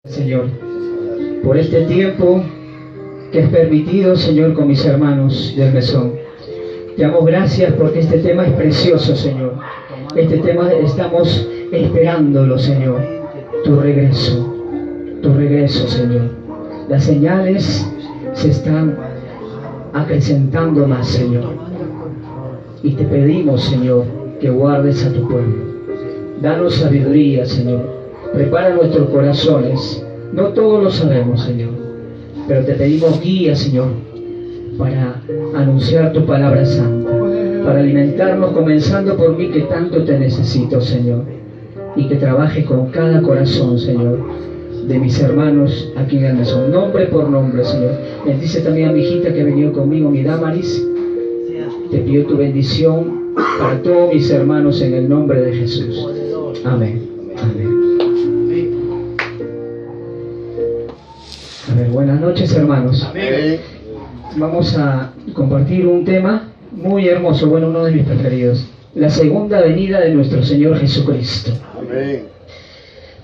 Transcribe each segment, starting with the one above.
Señor, por este tiempo que es permitido, Señor, con mis hermanos del mesón. Te damos gracias porque este tema es precioso, Señor. Este tema estamos esperándolo, Señor. Tu regreso, Señor. Las señales se están acrecentando más, Señor. Y te pedimos, Señor, que guardes a tu pueblo. Danos sabiduría, Señor. Prepara nuestros corazones. No todos lo sabemos, Señor, pero te pedimos guía, Señor, para anunciar tu palabra santa, para alimentarnos, comenzando por mí, que tanto te necesito, Señor, y que trabaje con cada corazón, Señor, de mis hermanos aquí en el mesón, nombre por nombre, Señor. Bendice también a mi hijita que ha venido conmigo, mi Damaris. Te pido tu bendición para todos mis hermanos en el nombre de Jesús. Amén. Amén. A ver, buenas noches, hermanos. Amén. Vamos a compartir un tema muy hermoso, bueno, uno de mis preferidos: la segunda venida de nuestro Señor Jesucristo. Amén.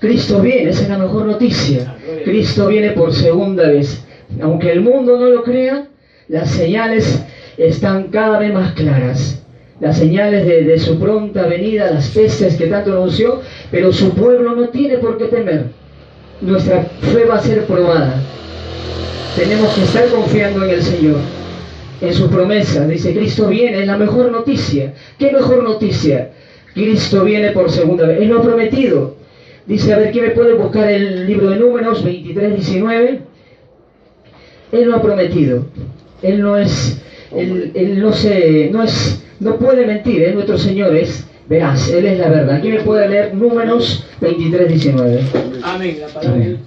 Cristo viene, esa es la mejor noticia. Cristo viene por segunda vez. Aunque el mundo no lo crea, las señales están cada vez más claras. Las señales de su pronta venida, las pestes que tanto anunció, pero su pueblo no tiene por qué temer. Nuestra fe va a ser probada. Tenemos que estar confiando en el Señor, en sus promesas. Dice, Cristo viene, es la mejor noticia. ¿Qué mejor noticia? Cristo viene por segunda vez. Él lo ha prometido. Dice, a ver, ¿quién me puede buscar el libro de Números 23:19? Él lo ha prometido. Él no es, no puede mentir. Nuestro Señor es veraz, Él es la verdad. ¿Quién me puede leer Números 23:19? Amén. La palabra. Amén.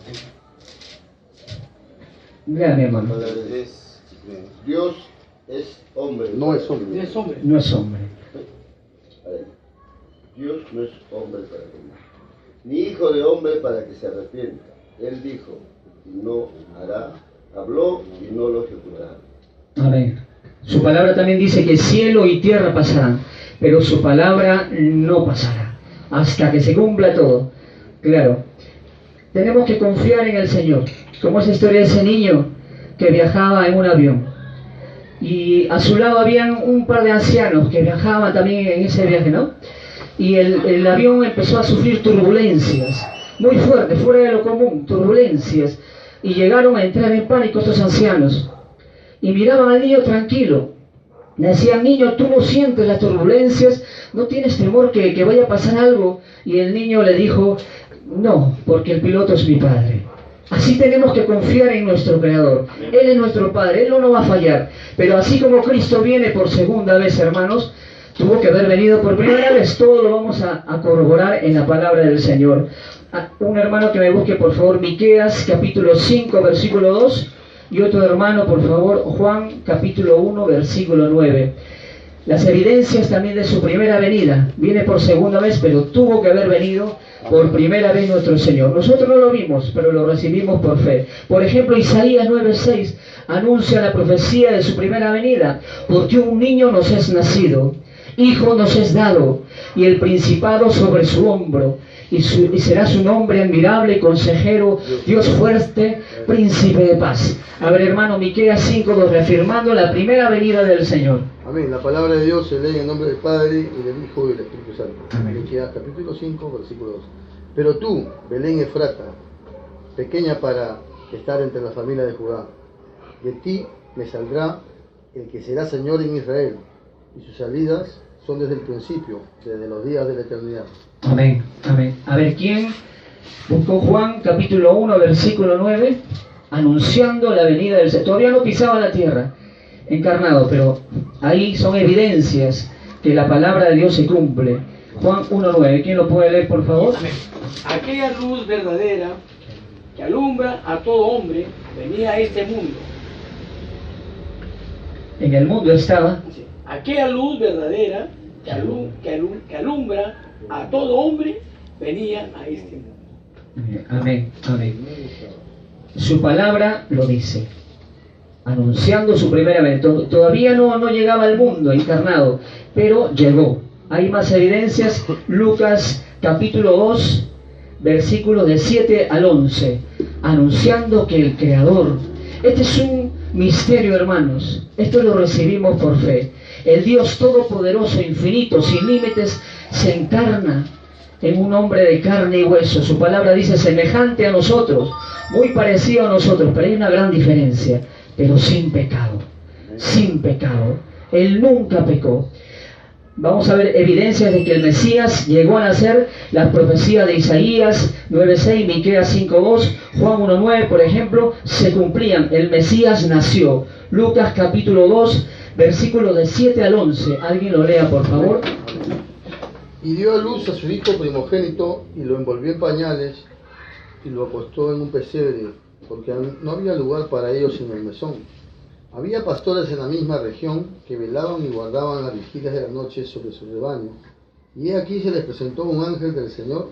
Lea, mi hermano. Dios es hombre. No es hombre. Es hombre. No es hombre. Dios no es hombre para que mienta, ni hijo de hombre para que se arrepienta. Él dijo y no hará, habló y no lo ejecutará. Amén. Su palabra también dice que cielo y tierra pasarán, pero su palabra no pasará hasta que se cumpla todo. Claro, tenemos que confiar en el Señor. Como esa historia de ese niño que viajaba en un avión y a su lado habían un par de ancianos que viajaban también en ese viaje, ¿no? Y el avión empezó a sufrir turbulencias muy fuertes, fuera de lo común, turbulencias, y llegaron a entrar en pánico estos ancianos y miraban al niño tranquilo. Le decían, niño, tú no sientes las turbulencias, no tienes temor que vaya a pasar algo. Y el niño le dijo, no, porque el piloto es mi padre. Así tenemos que confiar en nuestro Creador. Él es nuestro Padre, Él no nos va a fallar. Pero así como Cristo viene por segunda vez, hermanos, tuvo que haber venido por primera vez. Todo lo vamos a corroborar en la palabra del Señor. Un hermano que me busque, por favor, Miqueas capítulo 5, versículo 2. Y otro hermano, por favor, Juan capítulo 1, versículo 9. Las evidencias también de su primera venida. Viene por segunda vez, pero tuvo que haber venido por primera vez nuestro Señor. Nosotros no lo vimos, pero lo recibimos por fe. Por ejemplo, Isaías 9:6 anuncia la profecía de su primera venida. Porque un niño nos es nacido, hijo nos es dado, y el principado sobre su hombro. Y será su nombre admirable, consejero, Dios fuerte, príncipe de paz. A ver, hermano, Miqueas 5:2, reafirmando la primera venida del Señor. Amén. La palabra de Dios se lee en el nombre del Padre, y del Hijo y del Espíritu Santo. Amén. Miqueas capítulo 5, versículo 2. Pero tú, Belén Efrata, pequeña para estar entre la familia de Judá, de ti me saldrá el que será Señor en Israel, y sus salidas son desde el principio, desde los días de la eternidad. Amén, amén. A ver, ¿quién buscó Juan capítulo 1, versículo 9? Anunciando la venida del Señor. Todavía no pisaba la tierra, encarnado, pero ahí son evidencias que la palabra de Dios se cumple. Juan 1:9, ¿quién lo puede leer, por favor? Amén. Aquella luz verdadera que alumbra a todo hombre venía a este mundo. En el mundo estaba. Sí. Aquella luz verdadera que alumbra a todo hombre venía a este mundo. Amén, amén. Su palabra lo dice, anunciando su primera vez. Todavía no llegaba al mundo encarnado, pero llegó. Hay más evidencias. Lucas capítulo 2, versículos de 7 al 11. anunciando que el Creador, este es un misterio, hermanos, esto lo recibimos por fe. El Dios todopoderoso, infinito, sin límites, se encarna en un hombre de carne y hueso. Su palabra dice semejante a nosotros, muy parecido a nosotros, pero hay una gran diferencia, pero sin pecado, sin pecado. Él nunca pecó. Vamos a ver evidencias de que el Mesías llegó a nacer. Las profecías de Isaías 9:6, Miqueas 5:2, Juan 1:9, por ejemplo, se cumplían. El Mesías nació. Lucas capítulo 2, versículos de 7 al 11. ¿Alguien lo lea, por favor? Y dio a luz a su hijo primogénito, y lo envolvió en pañales, y lo acostó en un pesebre, porque no había lugar para ellos en el mesón. Había pastores en la misma región que velaban y guardaban las vigilias de la noche sobre su rebaño. Y he aquí se les presentó un ángel del Señor,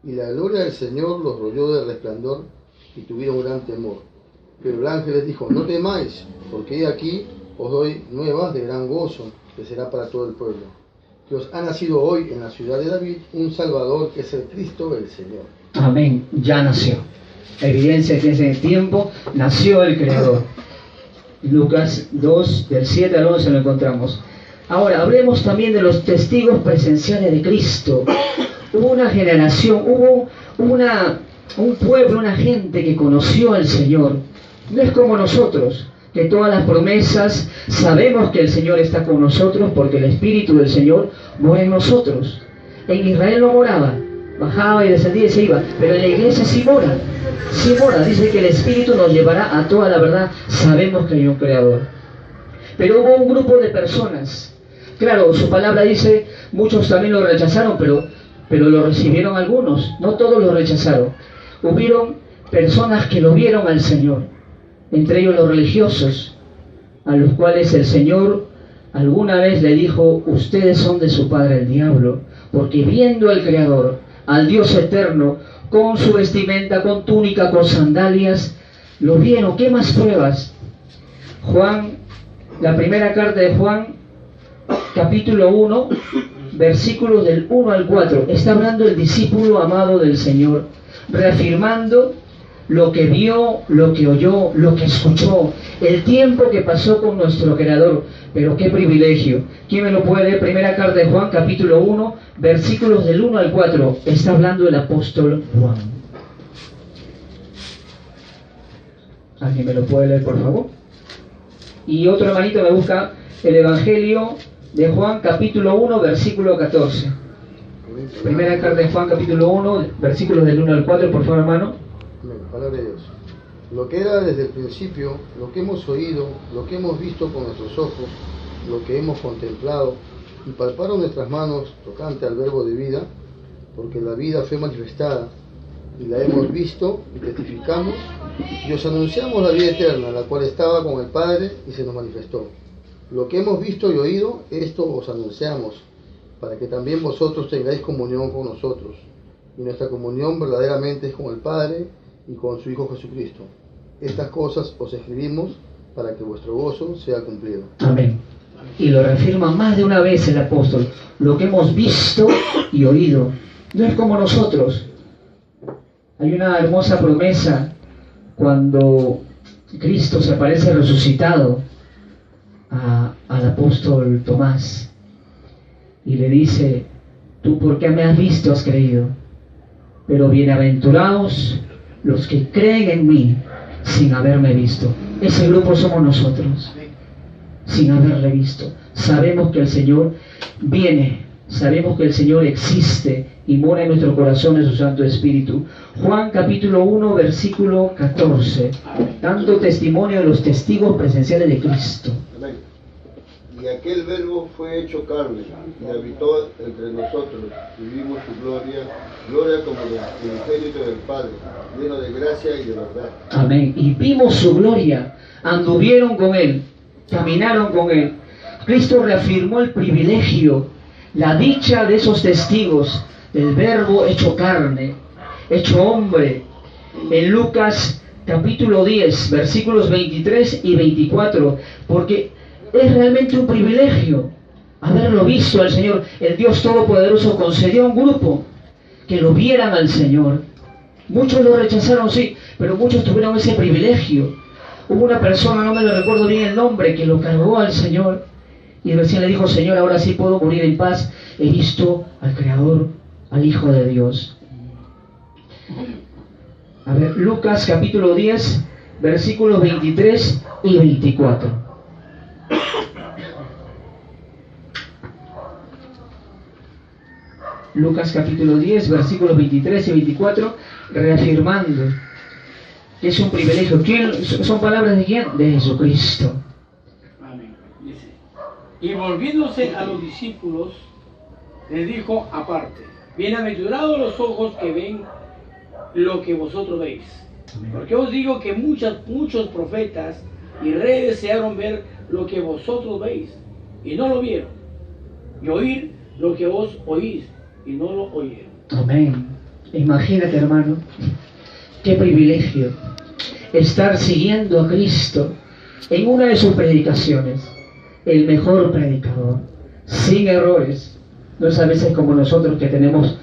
y la gloria del Señor los rodeó de resplandor, y tuvieron gran temor. Pero el ángel les dijo: no temáis, porque he aquí os doy nuevas de gran gozo, que será para todo el pueblo. Que os ha nacido hoy en la ciudad de David un Salvador, que es el Cristo, el Señor. Amén, ya nació. Evidencia que en ese tiempo nació el Creador. Lucas 2, del 7 al 11 lo encontramos. Ahora, hablemos también de los testigos presenciales de Cristo. Hubo una generación, hubo un pueblo, una gente que conoció al Señor. No es como nosotros, que todas las promesas, sabemos que el Señor está con nosotros porque el Espíritu del Señor mora en nosotros. En Israel no moraba, bajaba y descendía y se iba, pero en la iglesia sí mora, dice que el Espíritu nos llevará a toda la verdad. Sabemos que hay un Creador. Pero hubo un grupo de personas, claro, su palabra dice, muchos también lo rechazaron, pero lo recibieron algunos, no todos lo rechazaron. Hubieron personas que lo vieron al Señor, entre ellos los religiosos, a los cuales el Señor alguna vez le dijo: ustedes son de su padre el diablo, porque viendo al Creador, al Dios eterno, con su vestimenta, con túnica, con sandalias, lo vieron. ¿Qué más pruebas? Juan, la primera carta de Juan, capítulo 1, versículos del 1 al 4, está hablando el discípulo amado del Señor, reafirmando lo que vio, lo que oyó, lo que escuchó, el tiempo que pasó con nuestro Creador. Pero qué privilegio. ¿Quién me lo puede leer? Primera carta de Juan, capítulo 1, versículos del 1 al 4. Está hablando el apóstol Juan. ¿Alguien me lo puede leer, por favor? Y otro hermanito me busca el Evangelio de Juan, capítulo 1, versículo 14. Primera carta de Juan, capítulo 1, versículos del 1 al 4, por favor, hermano. Palabra de Dios. Lo que era desde el principio, lo que hemos oído, lo que hemos visto con nuestros ojos, lo que hemos contemplado, y palparon nuestras manos tocante al verbo de vida, porque la vida fue manifestada, y la hemos visto, y testificamos, y os anunciamos la vida eterna, la cual estaba con el Padre, y se nos manifestó. Lo que hemos visto y oído, esto os anunciamos, para que también vosotros tengáis comunión con nosotros. Y nuestra comunión verdaderamente es con el Padre y con su Hijo Jesucristo. Estas cosas os escribimos para que vuestro gozo sea cumplido. Amén. Y lo reafirma más de una vez el apóstol: lo que hemos visto y oído. No es como nosotros. Hay una hermosa promesa cuando Cristo se aparece resucitado al apóstol Tomás y le dice: tú porque me has visto has creído, pero bienaventurados los que creen en mí sin haberme visto. Ese grupo somos nosotros, sin haberle visto. Sabemos que el Señor viene, sabemos que el Señor existe y mora en nuestro corazón en su Santo Espíritu. Juan capítulo 1, versículo 14, dando testimonio de los testigos presenciales de Cristo. Amén. Y aquel verbo fue hecho carne y habitó entre nosotros, y vimos su gloria, gloria como del unigénito del Padre, lleno de gracia y de verdad. Amén. Y vimos su gloria, anduvieron con Él, caminaron con Él. Cristo reafirmó el privilegio, la dicha de esos testigos del verbo hecho carne, hecho hombre. En Lucas capítulo 10, versículos 23 y 24, porque es realmente un privilegio haberlo visto al Señor. El Dios Todopoderoso concedió a un grupo que lo vieran al Señor. Muchos lo rechazaron, sí, pero muchos tuvieron ese privilegio. Hubo una persona, no me lo recuerdo bien el nombre, que lo cargó al Señor y recién le dijo: Señor, ahora sí puedo morir en paz, he visto al Creador, al Hijo de Dios. A ver, Lucas capítulo 10, versículos 23 y 24. Lucas capítulo 10, versículos 23 y 24, reafirmando que es un privilegio. ¿Quién? ¿Son palabras de quién? De Jesucristo. Amén. Dice: y volviéndose a los discípulos, les dijo aparte: bienaventurados los ojos que ven lo que vosotros veis. Porque os digo que muchos profetas y reyes desearon ver lo que vosotros veis, y no lo vieron, y oír lo que vos oís, y no lo oyeron. Amén. Imagínate, hermano, qué privilegio estar siguiendo a Cristo en una de sus predicaciones, el mejor predicador, sin errores. No es a veces como nosotros que tenemos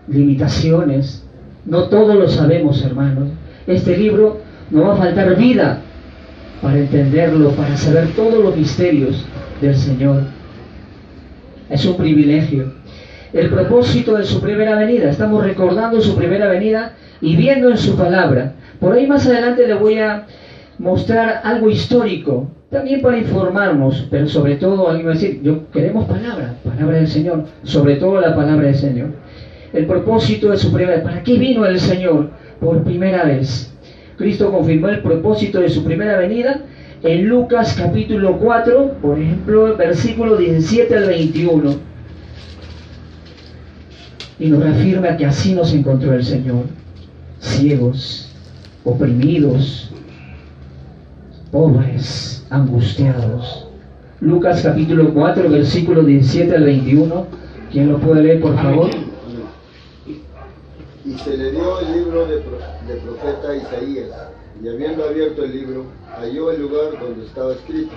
limitaciones. No todo lo sabemos, hermanos. Este libro nos va a faltar vida para entenderlo, para saber todos los misterios del Señor. Es un privilegio. El propósito de su primera venida, estamos recordando su primera venida y viendo en su palabra. Por ahí más adelante le voy a mostrar algo histórico, también para informarnos, pero sobre todo, alguien va a decir: queremos palabra del Señor, sobre todo la palabra del Señor. El propósito de su primera venida. ¿Para qué vino el Señor por primera vez? Cristo confirmó el propósito de su primera venida en Lucas capítulo 4, por ejemplo, versículo 17 al 21. Y nos reafirma que así nos encontró el Señor: ciegos, oprimidos, pobres, angustiados. Lucas capítulo 4, versículo 17 al 21. ¿Quién lo puede leer, por favor? Y se le dio el libro de profeta Isaías, y habiendo abierto el libro, halló el lugar donde estaba escrito: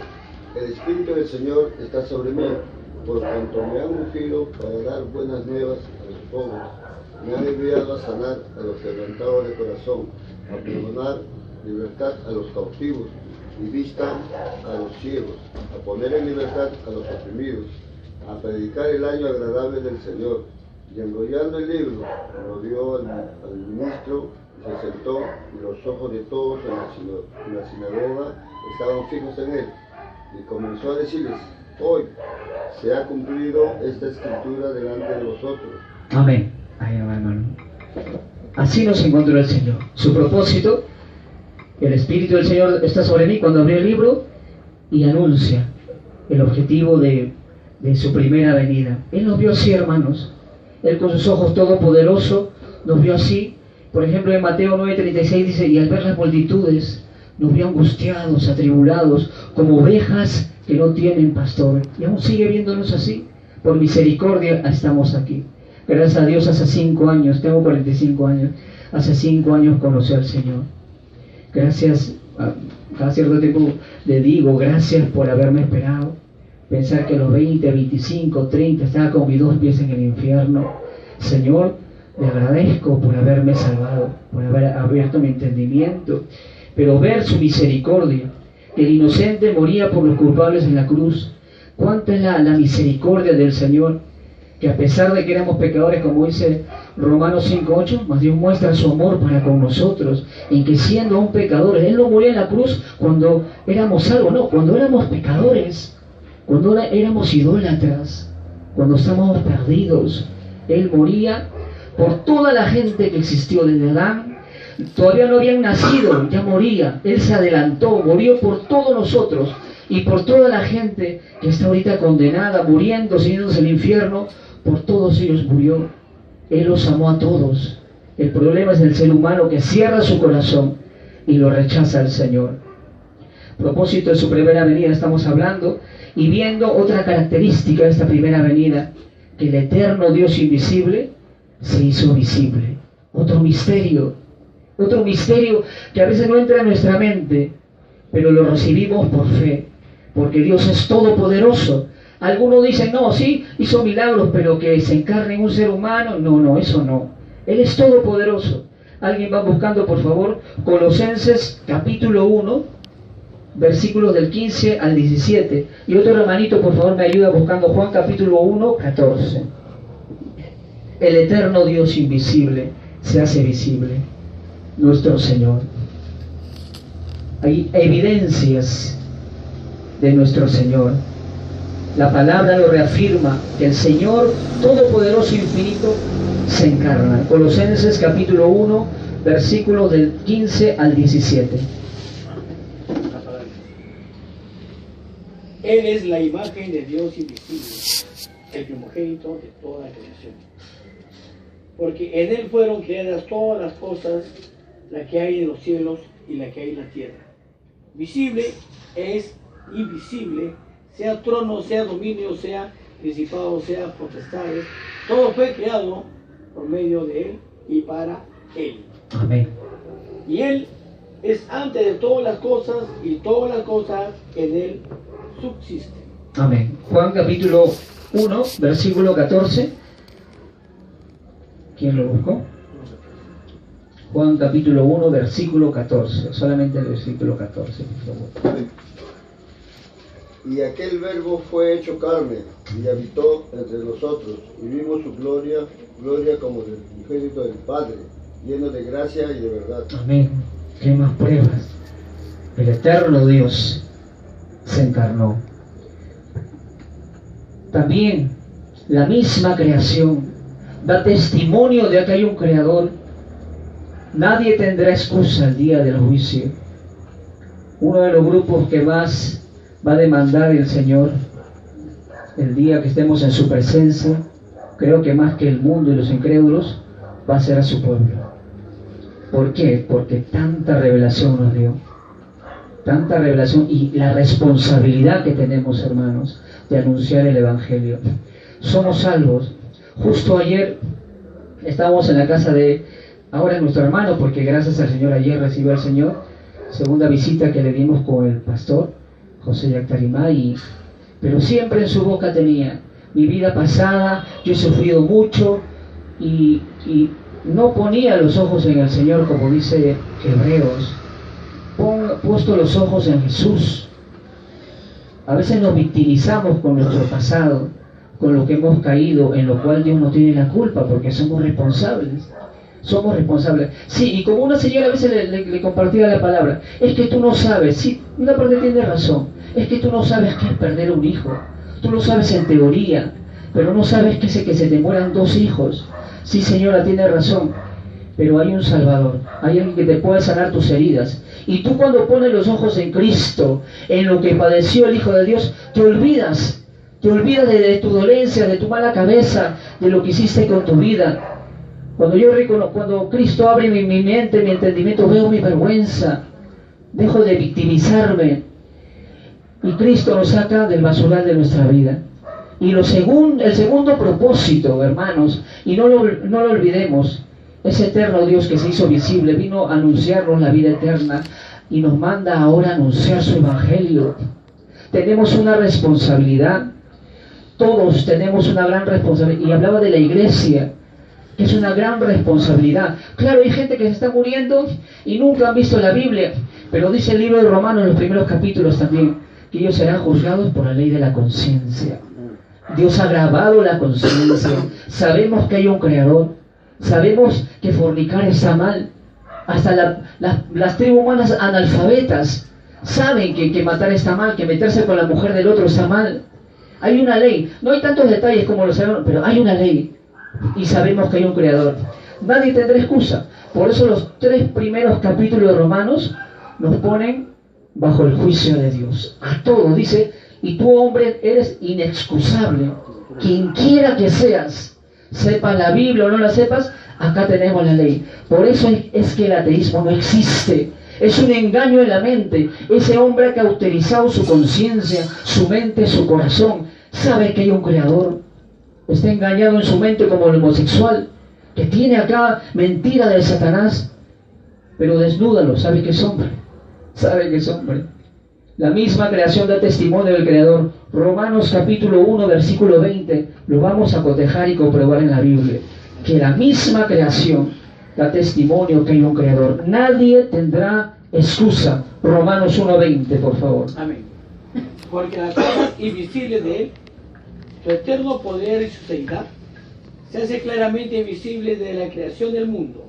el Espíritu del Señor está sobre mí, por cuanto me ha ungido para dar buenas nuevas a los pobres, me ha enviado a sanar a los quebrantados de corazón, a pregonar libertad a los cautivos y vista a los ciegos, a poner en libertad a los oprimidos, a predicar el año agradable del Señor. Y enrollando el libro, lo dio al ministro, se sentó, y los ojos de todos en la sinagoga estaban fijos en él. Y comenzó a decirles: hoy se ha cumplido esta escritura delante de vosotros. Amén. Ahí va, hermano. Así nos encontró el Señor. Su propósito: el Espíritu del Señor está sobre mí, cuando abrió el libro y anuncia el objetivo de su primera venida. Él nos vio así, hermanos. Él con sus ojos todopoderosos nos vio así. Por ejemplo, en Mateo 9:36 dice: y al ver las multitudes, nos vio angustiados, atribulados, como ovejas que no tienen pastor. Y aún sigue viéndonos así. Por misericordia estamos aquí. Gracias a Dios, hace 5 años, tengo 45 años, hace 5 años conocí al Señor. Gracias, cada cierto tiempo le digo: gracias por haberme esperado. Pensar que a los 20, 25, 30 estaba con mis 2 pies en el infierno. Señor, le agradezco por haberme salvado, por haber abierto mi entendimiento. Pero ver su misericordia, que el inocente moría por los culpables en la cruz. ¿Cuánta es la misericordia del Señor? Que a pesar de que éramos pecadores, como dice Romanos 5:8, más Dios muestra su amor para con nosotros, en que siendo aún pecadores, Él no moría en la cruz cuando éramos salvos, no, cuando éramos pecadores. Cuando éramos idólatras, cuando estábamos perdidos, Él moría por toda la gente que existió desde Adán. Todavía no habían nacido, ya moría. Él se adelantó, murió por todos nosotros y por toda la gente que está ahorita condenada, muriendo, yéndose al infierno. Por todos ellos murió. Él los amó a todos. El problema es el ser humano que cierra su corazón y lo rechaza al Señor. Propósito de su primera venida estamos hablando, y viendo otra característica de esta primera venida: que el eterno Dios invisible se hizo visible. Otro misterio que a veces no entra en nuestra mente, pero lo recibimos por fe, porque Dios es todopoderoso. Algunos dicen: no, sí, hizo milagros, pero que se encarne en un ser humano. No, eso no. Él es todopoderoso. Alguien va buscando, por favor, Colosenses capítulo 1, versículos del 15 al 17. Y otro hermanito, por favor, me ayuda buscando Juan capítulo 1, 14. El eterno Dios invisible se hace visible, nuestro Señor. Hay evidencias de nuestro Señor. La palabra lo reafirma, que el Señor Todopoderoso e Infinito se encarna. Colosenses capítulo 1, versículos del 15 al 17. Él es la imagen de Dios invisible, el primogénito de toda la creación. Porque en Él fueron creadas todas las cosas, la que hay en los cielos y la que hay en la tierra. Visible es invisible, sea trono, sea dominio, sea principado, sea potestades. Todo fue creado por medio de Él y para Él. Amén. Y Él es antes de todas las cosas y todas las cosas en Él subsisten. Amén. Juan capítulo 1, versículo 14. ¿Quién lo buscó? Juan capítulo 1, versículo 14. Solamente el versículo 14, por favor. Y aquel verbo fue hecho carne y habitó entre nosotros, y vimos su gloria, gloria como del unigénito del Padre, lleno de gracia y de verdad. Amén. ¿Qué más pruebas? El eterno Dios se encarnó. También la misma creación da testimonio de que hay un creador. Nadie tendrá excusa el día del juicio. Uno de los grupos que más va a demandar el Señor el día que estemos en su presencia, creo que más que el mundo y los incrédulos, va a ser a su pueblo. ¿Por qué? Porque tanta revelación nos dio, tanta revelación, y la responsabilidad que tenemos, hermanos, de anunciar el Evangelio. Somos salvos. Justo ayer estábamos en la casa de, ahora nuestro hermano, porque gracias al Señor ayer recibió al Señor, segunda visita que le dimos con el pastor José Yactarimá, pero siempre en su boca tenía: mi vida pasada, yo he sufrido mucho, y no ponía los ojos en el Señor, como dice Hebreos. Puesto los ojos en Jesús. A veces nos victimizamos con nuestro pasado, con lo que hemos caído, en lo cual Dios no tiene la culpa, porque somos responsables. Somos responsables. Sí, y como una señora a veces le compartía la palabra: es que tú no sabes. Sí, una parte tiene razón. Es que tú no sabes qué es perder un hijo. Tú lo sabes en teoría, pero no sabes que se te mueran 2 hijos. Sí, señora, tiene razón. Pero hay un Salvador, hay alguien que te puede sanar tus heridas. Y tú, cuando pones los ojos en Cristo, en lo que padeció el Hijo de Dios, te olvidas de tu dolencia, de tu mala cabeza, de lo que hiciste con tu vida. Cuando Cristo abre mi mente, mi entendimiento, veo mi vergüenza, dejo de victimizarme, y Cristo nos saca del basural de nuestra vida. Y el segundo propósito, hermanos, y no lo olvidemos, ese eterno Dios que se hizo visible vino a anunciarnos la vida eterna, y nos manda ahora a anunciar su Evangelio. Tenemos una responsabilidad, todos tenemos una gran responsabilidad, y hablaba de la iglesia, que es una gran responsabilidad. Claro, hay gente que se está muriendo y nunca han visto la Biblia, pero dice el libro de Romanos en los primeros capítulos también, que ellos serán juzgados por la ley de la conciencia. Dios ha grabado la conciencia. Sabemos que hay un creador, sabemos que fornicar está mal. Hasta las tribus humanas analfabetas saben que matar está mal, que meterse con la mujer del otro está mal. Hay una ley, no hay tantos detalles como lo sabemos, pero hay una ley, y sabemos que hay un creador. Nadie tendrá excusa. Por eso los 3 primeros capítulos de Romanos nos ponen bajo el juicio de Dios. A todos dice: y tú, hombre, eres inexcusable. Quien quiera que seas, sepas la Biblia o no la sepas, acá tenemos la ley. Por eso es que el ateísmo no existe. Es un engaño en la mente. Ese hombre ha cauterizado su conciencia, su mente, su corazón. Sabe que hay un creador. Está engañado en su mente como el homosexual, que tiene acá mentira de Satanás, pero desnúdalo, sabe que es hombre. Sabe que es hombre. La misma creación da testimonio del Creador. Romanos capítulo 1, versículo 20, lo vamos a cotejar y comprobar en la Biblia, que la misma creación da testimonio que hay un creador. Nadie tendrá excusa. Romanos 1:20, por favor. Amén. Porque las cosas invisibles de Él, su eterno poder y su deidad, se hace claramente visible desde la creación del mundo,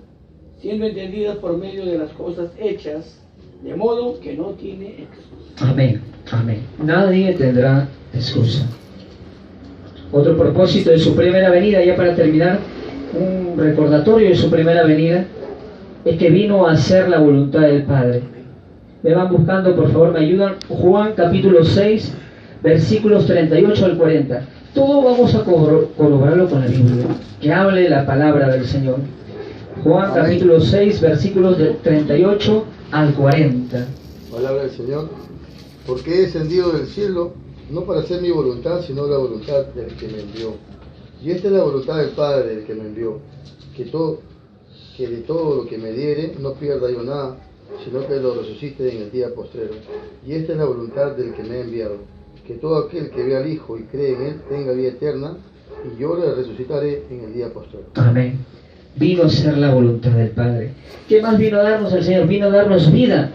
siendo entendidas por medio de las cosas hechas, de modo que no tiene excusa. Amén, amén. Nadie tendrá excusa. Otro propósito de su primera venida, ya para terminar, un recordatorio de su primera venida, es que vino a hacer la voluntad del Padre. Me van buscando, por favor, me ayudan. Juan capítulo 6, versículos 38 al 40. Todo vamos a corroborarlo con la Biblia, que hable la palabra del Señor. Juan capítulo 6, versículos de 38 al 40. Palabra del Señor. Porque he descendido del cielo, no para hacer mi voluntad, sino la voluntad del que me envió. Y esta es la voluntad del Padre, del que me envió, que de todo lo que me diere, no pierda yo nada, sino que lo resucite en el día postrero. Y esta es la voluntad del que me ha enviado, que todo aquel que ve al Hijo y cree en Él tenga vida eterna, y yo le resucitaré en el día postrero. Amén. Vino a ser la voluntad del Padre. ¿Qué más vino a darnos el Señor? Vino a darnos vida.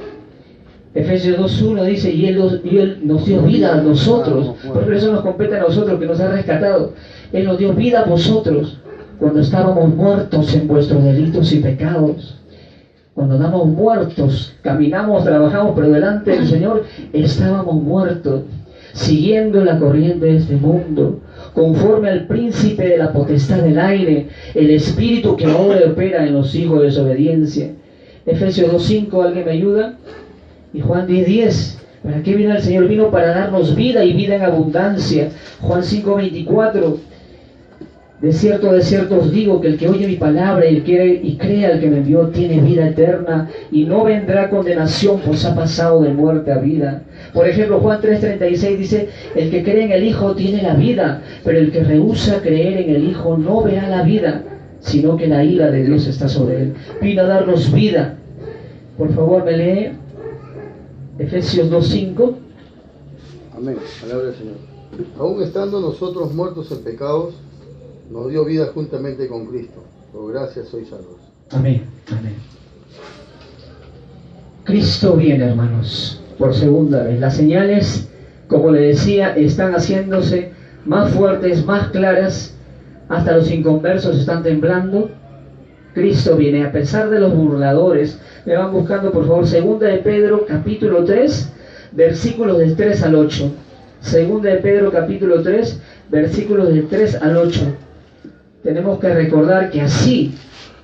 Efesios 2:1 dice, y él nos dio vida a nosotros. Por eso nos compete a nosotros, que nos ha rescatado. Él nos dio vida a vosotros cuando estábamos muertos en vuestros delitos y pecados. Cuando estábamos muertos, caminamos, trabajamos, pero delante del Señor estábamos muertos, siguiendo la corriente de este mundo, conforme al príncipe de la potestad del aire, el espíritu que ahora opera en los hijos de desobediencia. Efesios 2:5, ¿alguien me ayuda? Y Juan 10:10, ¿para qué vino el Señor? Vino para darnos vida y vida en abundancia. Juan 5:24, de cierto os digo que el que oye mi palabra y cree al que me envió tiene vida eterna y no vendrá condenación, pues ha pasado de muerte a vida. Por ejemplo, Juan 3:36 dice, el que cree en el Hijo tiene la vida, pero el que rehúsa creer en el Hijo no verá la vida, sino que la ira de Dios está sobre él. Vino a darnos vida. Por favor, me lee Efesios 2:5. Amén. Palabra del Señor. Aún estando nosotros muertos en pecados, nos dio vida juntamente con Cristo. Por gracia sois salvos. Amén, amén. Cristo viene, hermanos, por segunda vez. Las señales, como le decía, están haciéndose más fuertes, más claras. Hasta los inconversos están temblando. Cristo viene, a pesar de los burladores. Me van buscando, por favor, segunda de Pedro, capítulo 3, versículos del 3 al 8. Segunda de Pedro, capítulo 3, versículos del 3 al 8. Tenemos que recordar que así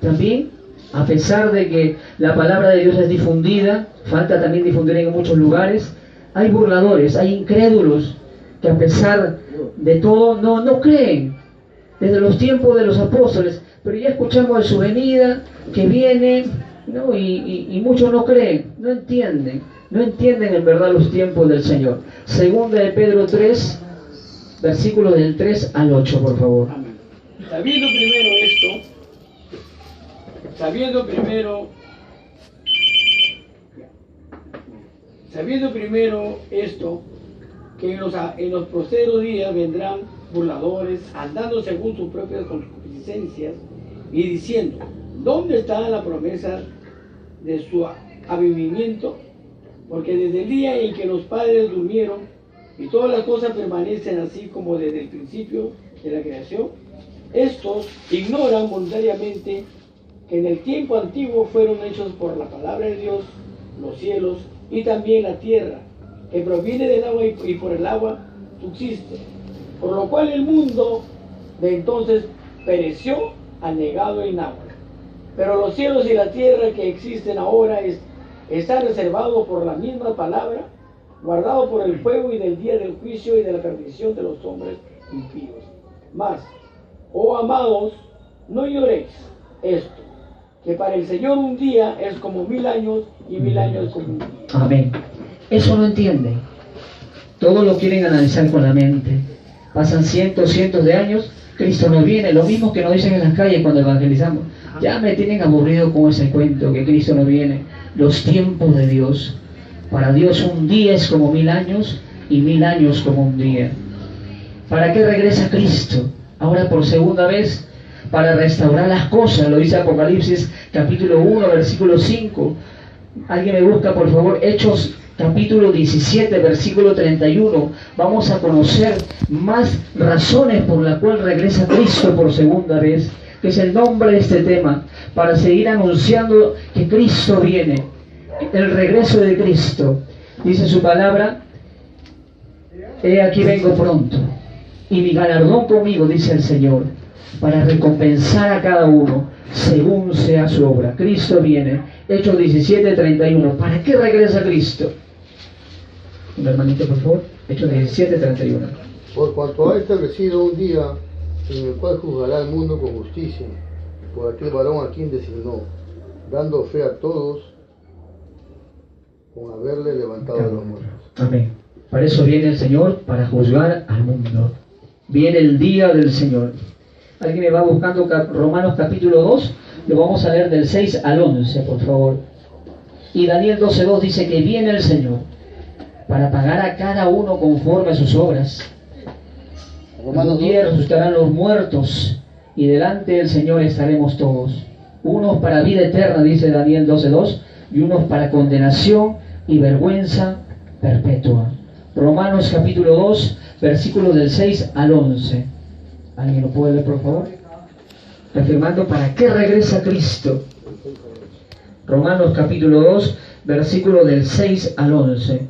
también, a pesar de que la palabra de Dios es difundida, falta también difundir en muchos lugares, hay burladores, hay incrédulos que a pesar de todo no creen. Desde los tiempos de los apóstoles, pero ya escuchamos de su venida, que viene, ¿no? Y muchos no creen, no entienden en verdad los tiempos del Señor. Segunda de Pedro 3, versículos del 3 al 8, por favor. Amén. Sabiendo primero esto, que en los postreros días vendrán burladores, andando según sus propias concupiscencias, y diciendo, ¿dónde está la promesa de su avivamiento? Porque desde el día en que los padres durmieron, y todas las cosas permanecen así como desde el principio de la creación, estos ignoran voluntariamente que en el tiempo antiguo fueron hechos por la palabra de Dios los cielos y también la tierra, que proviene del agua y por el agua subsiste, por lo cual el mundo de entonces pereció anegado en agua. Pero los cielos y la tierra que existen ahora están reservados por la misma palabra, guardados por el fuego y del día del juicio y de la perdición de los hombres impíos. Mas, oh amados, no lloréis esto, que para el Señor un día es como 1000 años y 1000 años como un día. Amén. Eso no entienden. Todo lo quieren analizar con la mente. Pasan cientos de años, Cristo no viene. Lo mismo que nos dicen en las calles cuando evangelizamos. Ya me tienen aburrido con ese cuento que Cristo no viene. Los tiempos de Dios. Para Dios un día es como 1000 años y 1000 años como un día. ¿Para qué regresa Cristo? Ahora por segunda vez, para restaurar las cosas, lo dice Apocalipsis capítulo 1, versículo 5. Alguien me busca, por favor, Hechos capítulo 17, versículo 31. Vamos a conocer más razones por las cuales regresa Cristo por segunda vez, que es el nombre de este tema, para seguir anunciando que Cristo viene, el regreso de Cristo. Dice su palabra: he aquí vengo pronto, y mi galardón conmigo, dice el Señor, para recompensar a cada uno según sea su obra. Cristo viene. Hechos 17, 31. ¿Para qué regresa Cristo? Un hermanito, por favor. Hechos 17, 31. Por cuanto ha establecido un día en el cual juzgará al mundo con justicia, por aquel varón a quien designó, dando fe a todos con haberle levantado de los muertos. Amén. Para eso viene el Señor, para juzgar al mundo. Viene el día del Señor. ¿Alguien me va buscando Romanos capítulo 2? Lo vamos a leer del 6 al 11, por favor. Y Daniel 12:2 dice que viene el Señor para pagar a cada uno conforme a sus obras. Un día resucitarán los muertos y delante del Señor estaremos todos. Unos para vida eterna, dice Daniel 12:2, y unos para condenación y vergüenza perpetua. Romanos capítulo 2, versículos del 6 al 11. ¿Alguien lo puede leer, por favor? Afirmando para qué regresa Cristo. Romanos capítulo 2, versículo del 6 al 11.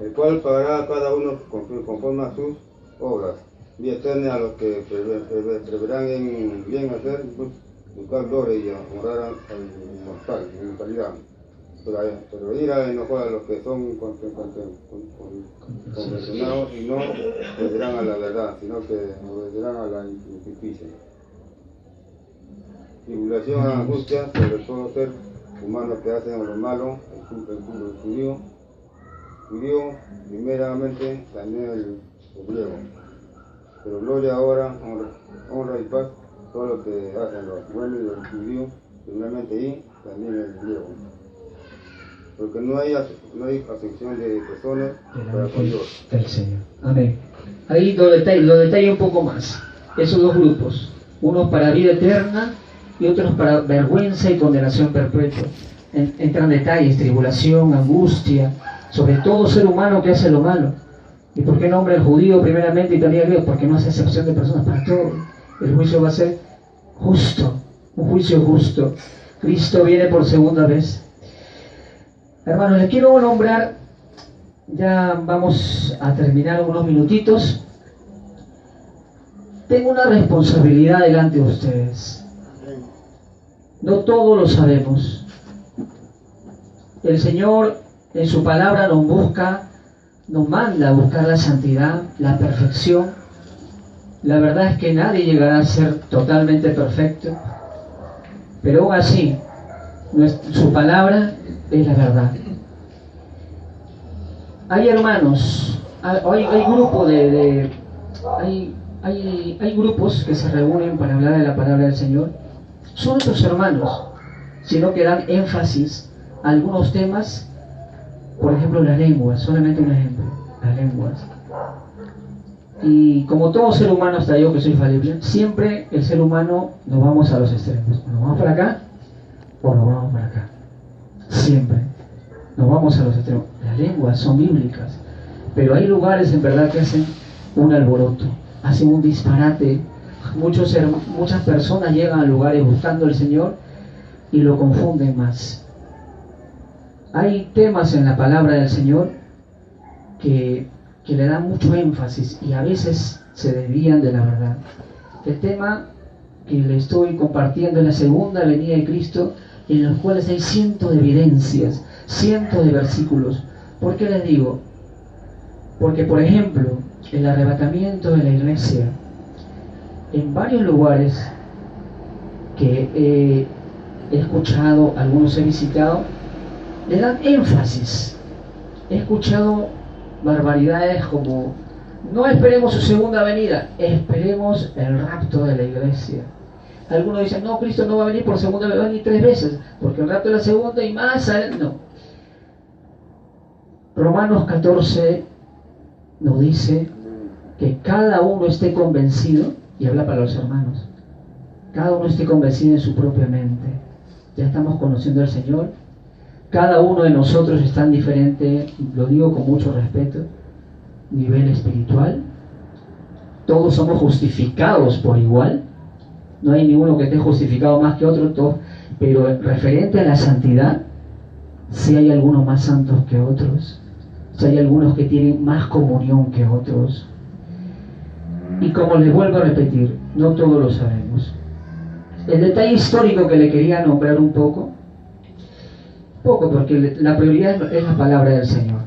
El cual pagará a cada uno conforme a sus obras. Vida eterna a los que perseveran en bien hacer, buscar gloria y honrar al inmortal, en inmortalidad. Pero ira enojó a los que son convencionados y no obedecerán a la verdad, sino que obedecerán a la injusticia. Tribulación, angustia, sobre todo ser humanos que hacen lo malo, el judío, primeramente también el griego. Pero gloria ahora, honra y paz, todo lo que hacen los buenos y los judíos, primeramente y también el griego. Porque no hay acepción de personas para con Dios. El Señor. Amén. Ahí lo detalla un poco más. Esos dos grupos, unos para vida eterna y otros para vergüenza y condenación perpetua. Entran detalles, tribulación, angustia, sobre todo ser humano que hace lo malo. ¿Y por qué nombra el judío primeramente y también el griego? Porque no hace excepción de personas, para todo. El juicio va a ser justo, un juicio justo. Cristo viene por segunda vez. Hermanos, les quiero nombrar, ya vamos a terminar unos minutitos. Tengo una responsabilidad delante de ustedes. No todo lo sabemos. El Señor en su palabra nos busca, nos manda a buscar la santidad, la perfección. La verdad es que nadie llegará a ser totalmente perfecto, pero aún así, su palabra es la verdad. Hay hermanos, hay grupos hay grupos que se reúnen para hablar de la palabra del Señor. Son nuestros hermanos, sino que dan énfasis a algunos temas. Por ejemplo, las lenguas, solamente un ejemplo, las lenguas. Y como todo ser humano, hasta yo que soy falible, siempre el ser humano nos vamos a los extremos. Nos vamos para acá o nos vamos para acá. Siempre nos vamos a los extremos. Las lenguas son bíblicas, pero hay lugares en verdad que hacen un alboroto, hacen un disparate. Muchas personas llegan a lugares buscando al Señor y lo confunden más. Hay temas en la palabra del Señor que le dan mucho énfasis y a veces se desvían de la verdad. El tema que le estoy compartiendo es la segunda venida de Cristo, en los cuales hay cientos de evidencias, cientos de versículos. ¿Por qué les digo? Porque, por ejemplo, el arrebatamiento de la iglesia, en varios lugares que he escuchado, algunos he visitado, le dan énfasis. He escuchado barbaridades como: no esperemos su segunda venida, esperemos el rapto de la iglesia. Algunos dicen: no, Cristo no va a venir por segunda vez, va a venir 3 veces, porque el rapto es la segunda y más. No. Romanos 14 nos dice que cada uno esté convencido y habla para los hermanos. Cada uno esté convencido en su propia mente. Ya estamos conociendo al Señor. Cada uno de nosotros está en diferente, lo digo con mucho respeto, nivel espiritual. Todos somos justificados por igual. No hay ninguno que esté justificado más que otro, todos. Pero referente a la santidad, sí hay algunos más santos que otros. Sí hay algunos que tienen más comunión que otros. Y como les vuelvo a repetir, no todos lo sabemos. El detalle histórico que le quería nombrar un poco, porque la prioridad es la palabra del Señor.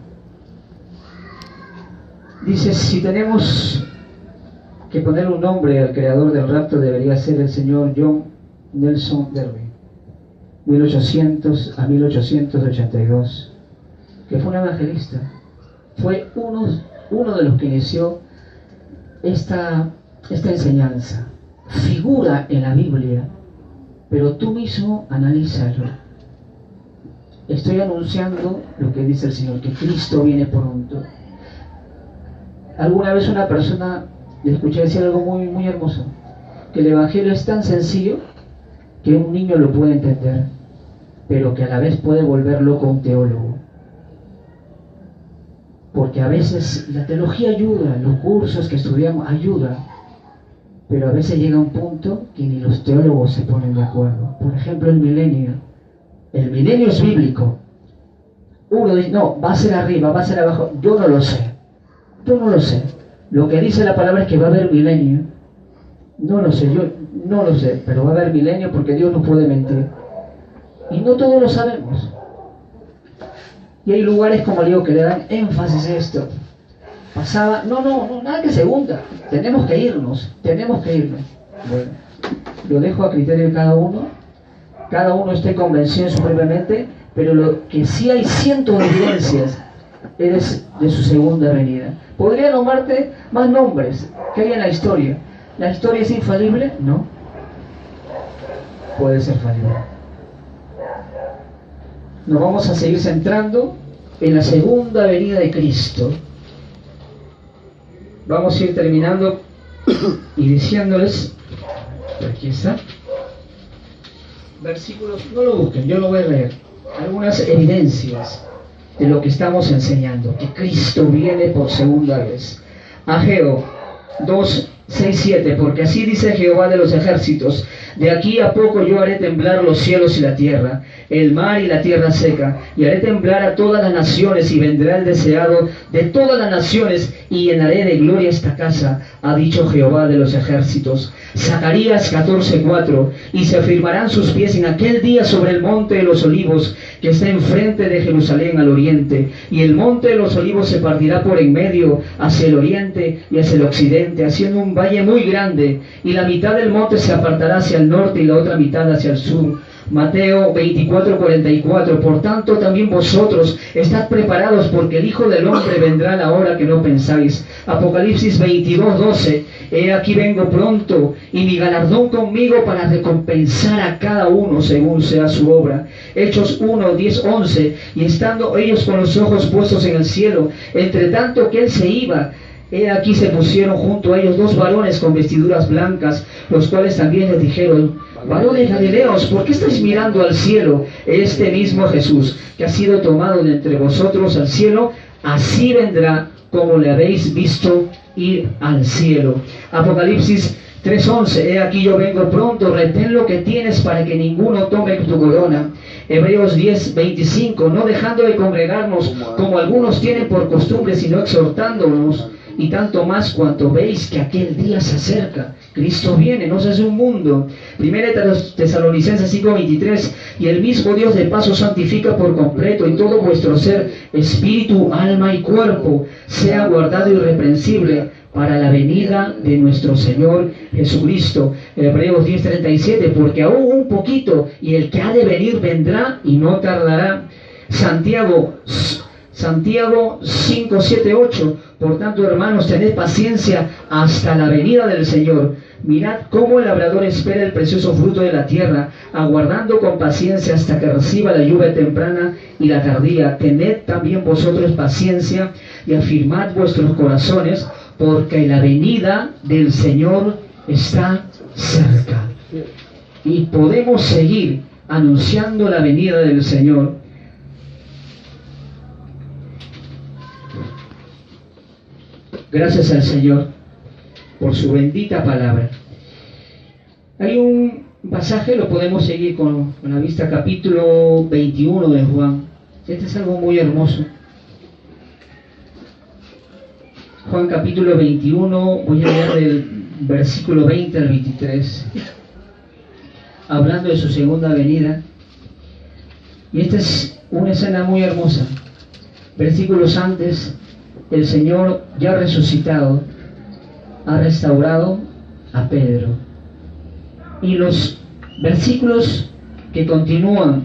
Dice, si tenemos que poner un nombre al creador del rapto, debería ser el señor John Nelson Darby, 1800 a 1882, que fue un evangelista. Fue uno de los que inició esta enseñanza. Figura en la Biblia, pero tú mismo analízalo. Estoy anunciando lo que dice el Señor, que Cristo viene pronto. Alguna vez una persona le escuché decir algo muy, muy hermoso, que el Evangelio es tan sencillo que un niño lo puede entender, pero que a la vez puede volver loco a un teólogo. Porque a veces la teología ayuda, los cursos que estudiamos ayudan, pero a veces llega un punto que ni los teólogos se ponen de acuerdo. Por ejemplo, el milenio. El milenio es bíblico. Uno dice, no, va a ser arriba, va a ser abajo. Yo no lo sé. Lo que dice la palabra es que va a haber milenio. No lo sé, yo no lo sé, pero va a haber milenio porque Dios no puede mentir. Y no todos lo sabemos. Y hay lugares, como digo, que le dan énfasis a esto. Pasaba, no, nada que se hunda. Tenemos que irnos. Bueno, lo dejo a criterio de cada uno. Cada uno esté convencido en su propia mente, pero lo que sí hay cientos de evidencias es de su segunda venida. Podría nombrarte más nombres que hay en la historia. ¿La historia es infalible? No. Puede ser falible. Nos vamos a seguir centrando en la segunda venida de Cristo. Vamos a ir terminando y diciéndoles, aquí está, versículos, no lo busquen, yo lo voy a leer, algunas evidencias de lo que estamos enseñando, que Cristo viene por segunda vez. Ageo 2, 6, 7, porque así dice Jehová de los ejércitos, de aquí a poco yo haré temblar los cielos y la tierra, el mar y la tierra seca, y haré temblar a todas las naciones, y vendrá el deseado de todas las naciones, y llenaré de gloria esta casa, ha dicho Jehová de los ejércitos. Zacarías 14:4, y se afirmarán sus pies en aquel día sobre el monte de los olivos, que está enfrente de Jerusalén al oriente, y el monte de los olivos se partirá por en medio hacia el oriente y hacia el occidente, haciendo un valle muy grande, y la mitad del monte se apartará hacia el norte y la otra mitad hacia el sur. Mateo 24:44, por tanto también vosotros estad preparados, porque el Hijo del Hombre vendrá a la hora que no pensáis. Apocalipsis 22:12, he aquí vengo pronto, y mi galardón conmigo para recompensar a cada uno según sea su obra. Hechos 1:10-11, y estando ellos con los ojos puestos en el cielo, entre tanto que él se iba, he aquí se pusieron junto a ellos dos varones con vestiduras blancas, los cuales también les dijeron, varones galileos, ¿por qué estáis mirando al cielo? Este mismo Jesús, que ha sido tomado de entre vosotros al cielo, así vendrá como le habéis visto ir al cielo. Apocalipsis 3:11, he aquí yo vengo pronto, retén lo que tienes para que ninguno tome tu corona. Hebreos 10:25, no dejando de congregarnos como algunos tienen por costumbre, sino exhortándonos, y tanto más cuanto veis que aquel día se acerca. Cristo viene, no se hace un mundo. Primera Tesalonicenses 5:23, y el mismo Dios de paz os santifica por completo, y todo vuestro ser, espíritu, alma y cuerpo, sea guardado irreprensible para la venida de nuestro Señor Jesucristo. Hebreos 10:37, porque aún un poquito, y el que ha de venir vendrá y no tardará. Santiago 5:7-8, por tanto, hermanos, tened paciencia hasta la venida del Señor. Mirad cómo el labrador espera el precioso fruto de la tierra, aguardando con paciencia hasta que reciba la lluvia temprana y la tardía. Tened también vosotros paciencia y afirmad vuestros corazones, porque la venida del Señor está cerca. Y podemos seguir anunciando la venida del Señor. Gracias al Señor por su bendita palabra. Hay un pasaje, lo podemos seguir con la vista, capítulo 21 de Juan. Este es algo muy hermoso. Juan capítulo 21, voy a leer del versículo 20 al 23, hablando de su segunda venida. Y esta es una escena muy hermosa. Versículos antes, el Señor ya resucitado ha restaurado a Pedro. Y los versículos que continúan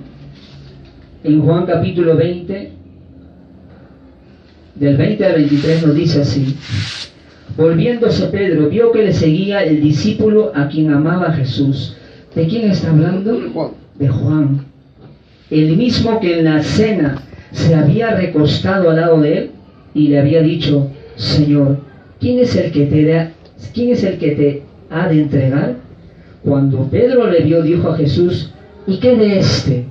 en Juan capítulo 20, del 20 al 23, nos dice así: volviéndose Pedro, vio que le seguía el discípulo a quien amaba Jesús. ¿De quién está hablando? De Juan, el mismo que en la cena se había recostado al lado de él y le había dicho: Señor, ¿quién es el que te ha de entregar? Cuando Pedro le vio, dijo a Jesús: ¿y qué de este?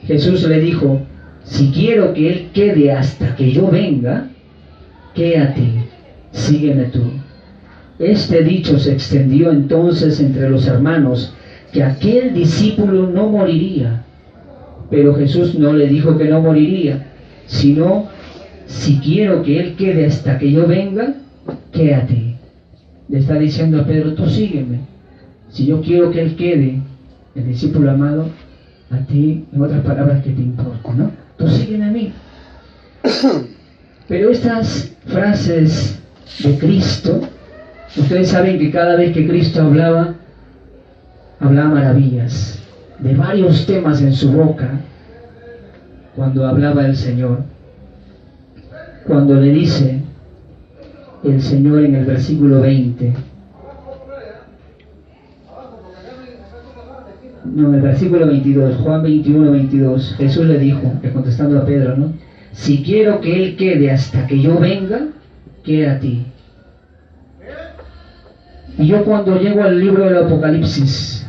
Jesús le dijo: si quiero que él quede hasta que yo venga, quédate, sígueme tú. Este dicho se extendió entonces entre los hermanos, que aquel discípulo no moriría. Pero Jesús no le dijo que no moriría, sino: si quiero que él quede hasta que yo venga, quédate. Le está diciendo a Pedro: tú sígueme. Si yo quiero que él quede, el discípulo amado, a ti, en otras palabras, ¿qué te importa, no? Tú sígueme a mí. Pero estas frases de Cristo, ustedes saben que cada vez que Cristo hablaba maravillas, de varios temas en su boca, cuando hablaba el Señor. Cuando le dice el Señor en el versículo 20, no, en el versículo 22, Juan 21, 22, Jesús le dijo, contestando a Pedro, ¿no? Si quiero que él quede hasta que yo venga, queda a ti. Y yo cuando llego al libro del Apocalipsis,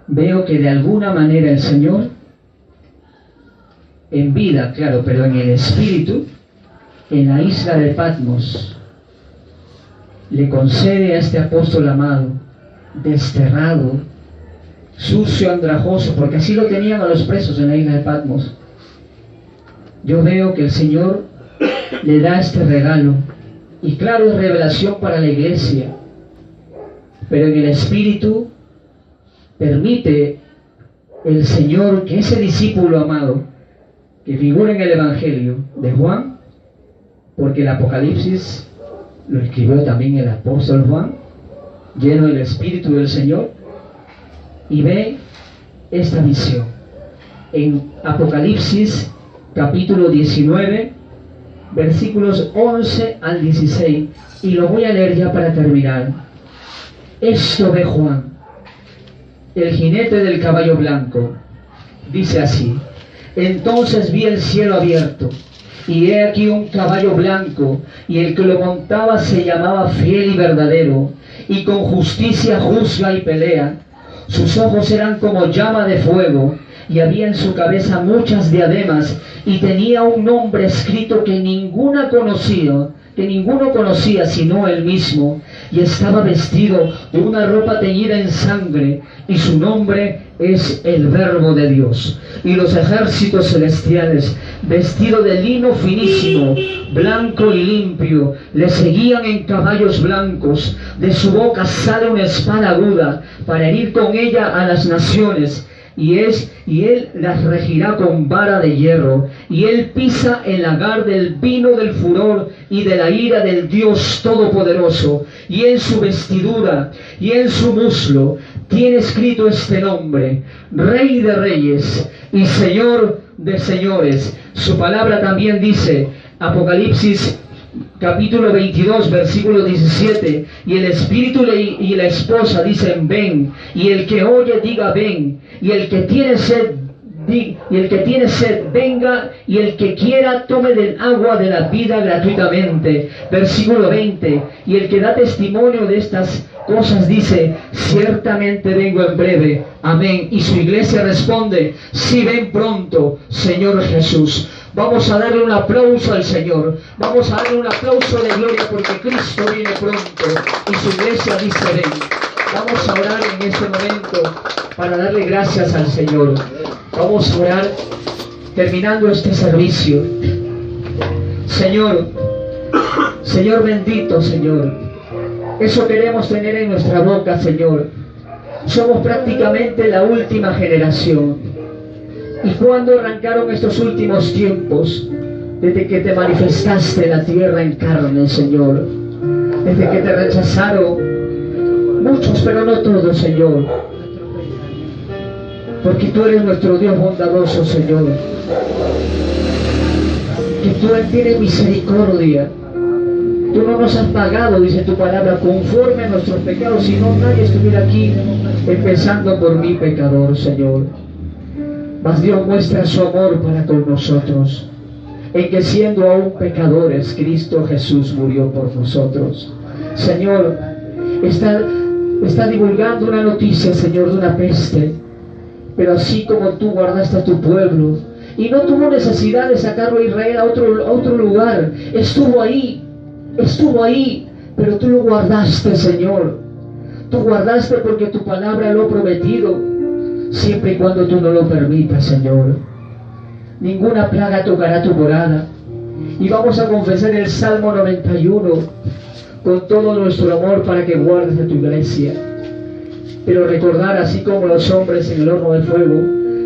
veo que de alguna manera el Señor, en vida, claro, pero en el espíritu, en la isla de Patmos, le concede a este apóstol amado, desterrado, sucio, andrajoso, porque así lo tenían a los presos en la isla de Patmos. Yo veo que el Señor le da este regalo, y claro, es revelación para la iglesia, pero en el espíritu permite el Señor que ese discípulo amado, que figura en el Evangelio de Juan, porque el Apocalipsis lo escribió también el apóstol Juan, lleno del Espíritu del Señor, y ve esta visión en Apocalipsis capítulo 19, versículos 11 al 16, y lo voy a leer ya para terminar. Esto ve Juan, el jinete del caballo blanco, dice así: entonces vi el cielo abierto, y he aquí un caballo blanco, y el que lo montaba se llamaba Fiel y Verdadero, y con justicia juzga y pelea. Sus ojos eran como llama de fuego, y había en su cabeza muchas diademas, y tenía un nombre escrito que ninguno conocía sino él mismo, y estaba vestido de una ropa teñida en sangre, y su nombre es el Verbo de Dios. Y los ejércitos celestiales, vestidos de lino finísimo, blanco y limpio, le seguían en caballos blancos. De su boca sale una espada aguda para herir con ella a las naciones, y él las regirá con vara de hierro, y él pisa el lagar del vino del furor y de la ira del Dios Todopoderoso, y en su vestidura y en su muslo tiene escrito este nombre: Rey de Reyes y Señor de Señores. Su palabra también dice, Apocalipsis capítulo 22, versículo 17, y el Espíritu y la esposa dicen: ven, y el que oye diga ven, y el que tiene sed y el que tiene sed, venga, y el que quiera, tome del agua de la vida gratuitamente. Versículo 20, y el que da testimonio de estas cosas dice, ciertamente vengo en breve. Amén. Y su iglesia responde, sí, ven pronto, Señor Jesús. Vamos a darle un aplauso al Señor. Vamos a darle un aplauso de gloria porque Cristo viene pronto y su iglesia dice, ven. Vamos a orar en este momento para darle gracias al Señor. Vamos a orar terminando este servicio. Señor, Señor bendito, Señor. Eso queremos tener en nuestra boca, Señor. Somos prácticamente la última generación. ¿Y cuándo arrancaron estos últimos tiempos? Desde que te manifestaste en la tierra en carne, Señor. Desde que te rechazaron muchos, pero no todos, Señor. Porque tú eres nuestro Dios bondadoso, Señor. Que tú tienes misericordia. Tú no nos has pagado, dice tu palabra, conforme a nuestros pecados, si no nadie estuviera aquí, empezando por mi pecador, Señor. Mas Dios muestra su amor para con nosotros, en que siendo aún pecadores, Cristo Jesús murió por nosotros. Señor, está divulgando una noticia, Señor, de una peste, pero así como tú guardaste a tu pueblo, y no tuvo necesidad de sacarlo a Israel a otro lugar, estuvo ahí, pero tú lo guardaste, Señor. Tú guardaste porque tu palabra lo ha prometido, siempre y cuando tú no lo permitas, Señor. Ninguna plaga tocará tu morada. Y vamos a confesar el Salmo 91 con todo nuestro amor para que guardes a tu iglesia. Pero recordar, así como los hombres en el horno de fuego,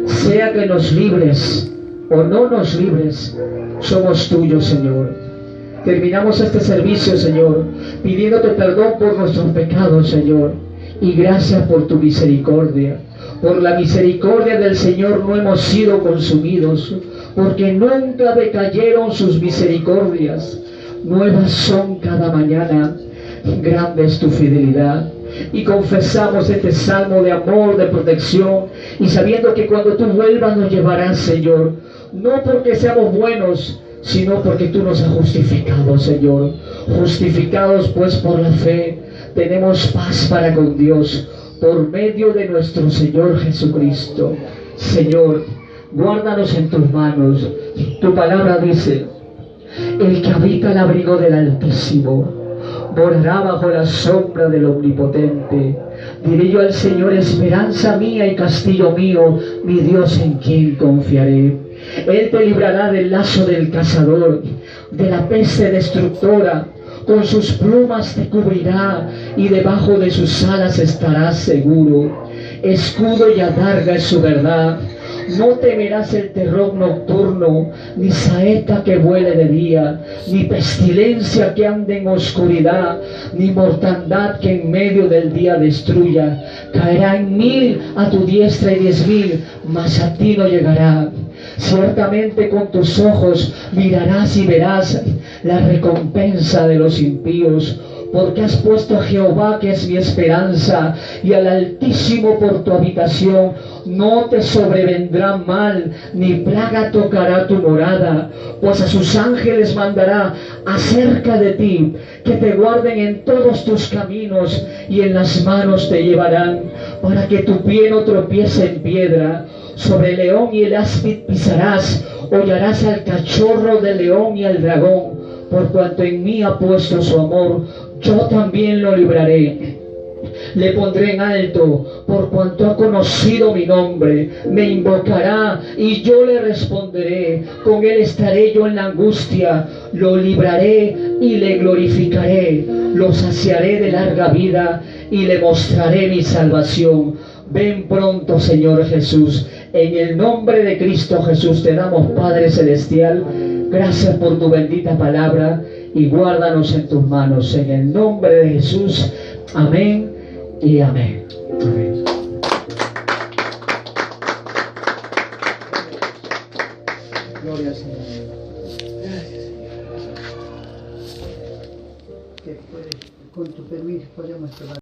sea que nos libres o no nos libres, somos tuyos, Señor. Terminamos este servicio, Señor, pidiéndote perdón por nuestros pecados, Señor, y gracias por tu misericordia. Por la misericordia del Señor no hemos sido consumidos, porque nunca decayeron sus misericordias. Nuevas son cada mañana, grande es tu fidelidad. Y confesamos este salmo de amor, de protección, y sabiendo que cuando tú vuelvas nos llevarás, Señor, no porque seamos buenos, sino porque tú nos has justificado, Señor. Justificados pues por la fe, tenemos paz para con Dios, por medio de nuestro Señor Jesucristo. Señor, guárdanos en tus manos. Tu palabra dice, el que habita el abrigo del Altísimo morará bajo la sombra del Omnipotente. Diré yo al Señor, esperanza mía y castillo mío, mi Dios en quien confiaré. Él te librará del lazo del cazador, de la peste destructora. Con sus plumas te cubrirá y debajo de sus alas estarás seguro. Escudo y adarga es su verdad. No temerás el terror nocturno, ni saeta que vuele de día, ni pestilencia que ande en oscuridad, ni mortandad que en medio del día destruya. Caerá en 1000 a tu diestra y 10.000, mas a ti no llegará. Ciertamente con tus ojos mirarás y verás la recompensa de los impíos, porque has puesto a Jehová, que es mi esperanza, y al Altísimo por tu habitación. No te sobrevendrá mal, ni plaga tocará tu morada, pues a sus ángeles mandará acerca de ti, que te guarden en todos tus caminos, y en las manos te llevarán, para que tu pie no tropiece en piedra. Sobre el león y el áspid pisarás, hollarás al cachorro del león y al dragón. Por cuanto en mí ha puesto su amor, yo también lo libraré. Le pondré en alto, por cuanto ha conocido mi nombre. Me invocará y yo le responderé. Con él estaré yo en la angustia. Lo libraré y le glorificaré. Lo saciaré de larga vida y le mostraré mi salvación. Ven pronto, Señor Jesús. En el nombre de Cristo Jesús te damos, Padre Celestial, gracias por tu bendita palabra, y guárdanos en tus manos. En el nombre de Jesús. Amén y amén. Amén. Gloria al Señor. Gracias, Señor. Con tu permiso podemos cerrar.